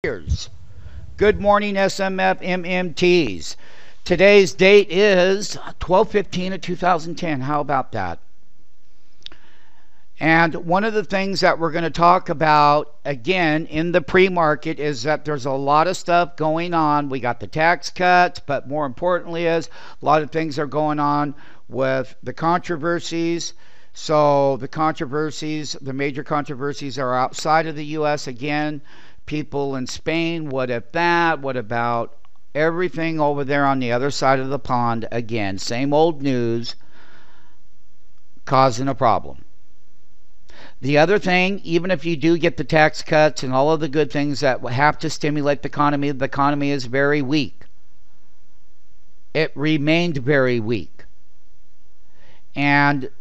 Good morning, SMF MMTs. Today's date is 12/15 of 2010. How about that? And one of the things that we're going to talk about again in the pre-market is that there's a lot of stuff going on. We got the tax cuts, but more importantly is a lot of things are going on with the controversies. So the controversies, the major controversies are outside of the U.S. again. People in Spain, what if that? What about everything over there on the other side of the pond? Again, same old news causing a problem. The other thing, even if you do get the tax cuts and all of the good things that have to stimulate the economy is very weak. It remained very weak. And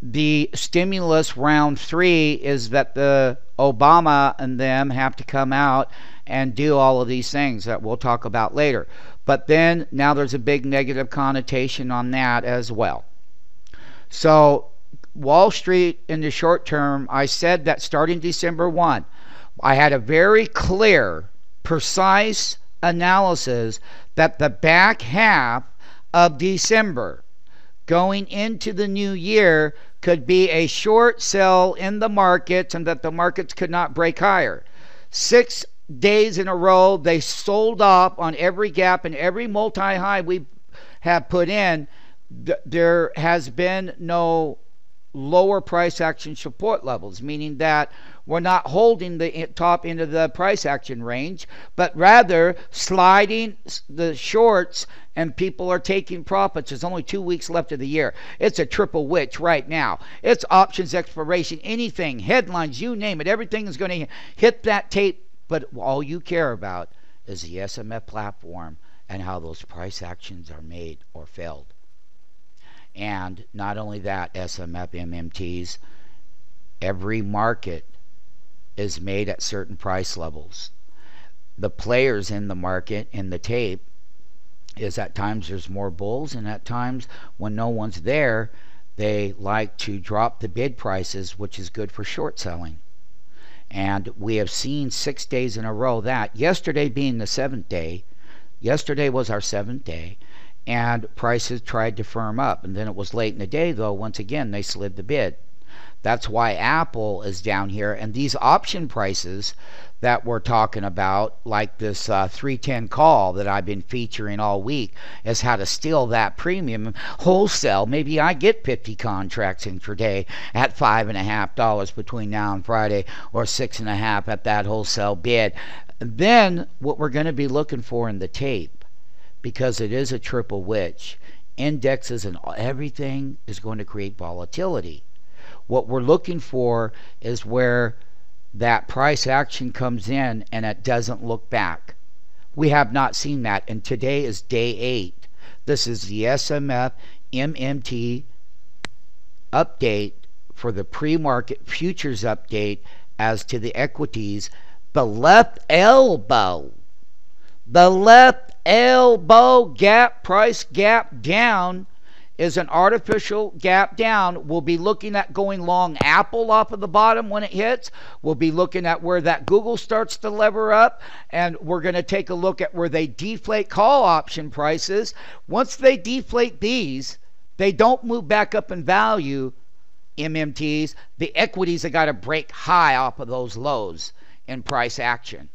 the stimulus round 3 is that the Obama and them have to come out and do all of these things that we'll talk about later. But then now there's a big negative connotation on that as well. So Wall Street in the short term, I said that starting December 1, I had a very clear, precise analysis that the back half of December going into the new year could be a short sell in the markets and that the markets could not break higher. 6 days in a row, they sold off on every gap and every multi-high we have put in. There has been no lower price action support levels, meaning that we're not holding the top end of the price action range, but rather sliding the shorts, and people are taking profits. There's only 2 weeks left of the year. It's a triple witch right now. It's options expiration, anything, headlines, you name it. Everything is going to hit that tape, but all you care about is the SMF platform and how those price actions are made or failed. And not only that, SMF MMTs, every market is made at certain price levels. The players in the market, in the tape, is at times there's more bulls, and at times when no one's there, they like to drop the bid prices, which is good for short selling. And we have seen 6 days in a row that, yesterday being the 7th day, yesterday was our 7th day, and prices tried to firm up, and then it was late in the day though, once again they slid the bid. That's why Apple is down here, and these option prices that we're talking about, like this 310 call that I've been featuring all week, is how to steal that premium wholesale. Maybe I get 50 contracts intraday at $5.50 between now and Friday, or $6.50 at that wholesale bid. Then what we're going to be looking for in the tape, because it is a triple witch, indexes and everything is going to create volatility. What we're looking for is where that price action comes in and it doesn't look back. We have not seen that, and today is day 8. This is the SMF MMT update for the pre-market futures update as to the equities. The left elbow gap, price gap down, is an artificial gap down. We'll be looking at going long Apple off of the bottom when it hits. We'll be looking at where that Google starts to lever up, and we're going to take a look at where they deflate call option prices. Once they deflate these, they don't move back up in value, MMTs. The equities have got to break high off of those lows in price action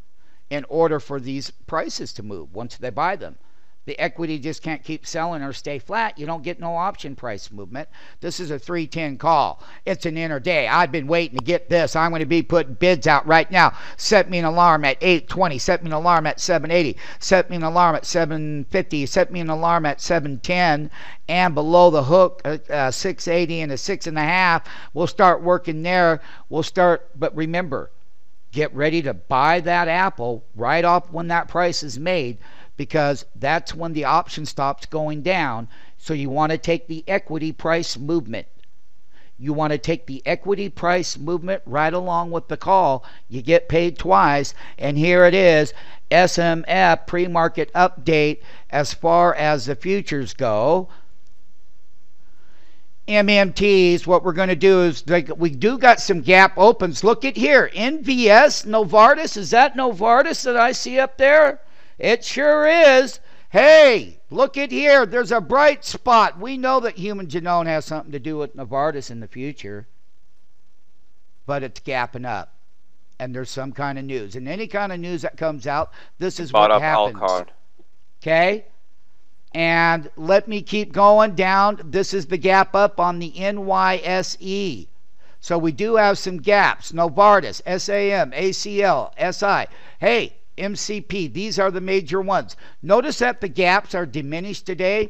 in order for these prices to move once they buy them. The equity just can't keep selling or stay flat. You don't get no option price movement. This is a 310 call. It's an intraday. I've been waiting to get this. I'm going to be putting bids out right now. Set me an alarm at 8:20. Set me an alarm at 7:80. Set me an alarm at 7:50. Set me an alarm at 7:10. And below the hook, 680 and a 6.5. We'll start working there. We'll start, but remember, get ready to buy that Apple right off when that price is made, because that's when the option stops going down. So you want to take the equity price movement. You want to take the equity price movement right along with the call. You get paid twice. And here it is, SMF pre-market update as far as the futures go. MMTs, what we're going to do is, like, we do got some gap opens. Look at here, NVS, Novartis. Is that Novartis that I see up there? It sure is. Hey, look at here. There's a bright spot. We know that human genome has something to do with Novartis in the future, but it's gapping up, and there's some kind of news. And any kind of news that comes out, this is what happens. Okay? And let me keep going down. This is the gap up on the NYSE. So we do have some gaps. Novartis, SAM, ACL, SI. Hey, MCP, these are the major ones. Notice that the gaps are diminished today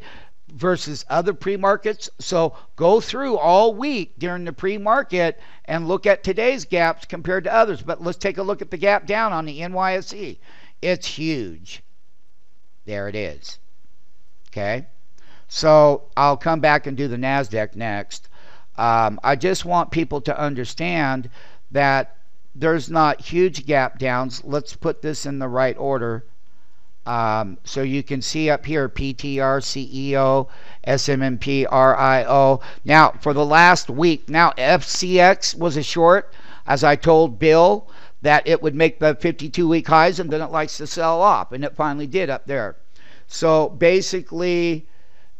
versus other pre-markets. So go through all week during the pre-market and look at today's gaps compared to others. But let's take a look at the gap down on the NYSE. It's huge. There it is. Okay, so I'll come back and do the NASDAQ next. I just want people to understand that there's not huge gap downs. Let's put this in the right order. So you can see up here PTR, CEO, SMMP, RIO. Now, for the last week, now FCX was a short, as I told Bill, that it would make the 52-week highs and then it likes to sell off, and it finally did up there. So basically,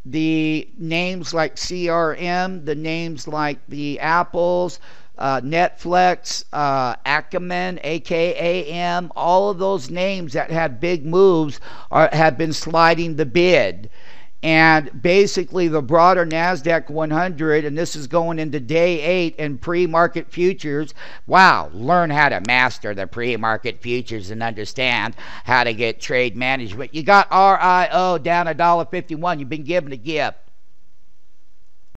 the names like CRM, the names like the Apples, Netflix, Acumen, AKAM, all of those names that had big moves have been sliding the bid. And basically the broader NASDAQ 100, and this is going into day 8 in pre-market futures. Wow, learn how to master the pre-market futures and understand how to get trade management. You got RIO down $1.51. You've been given a gift.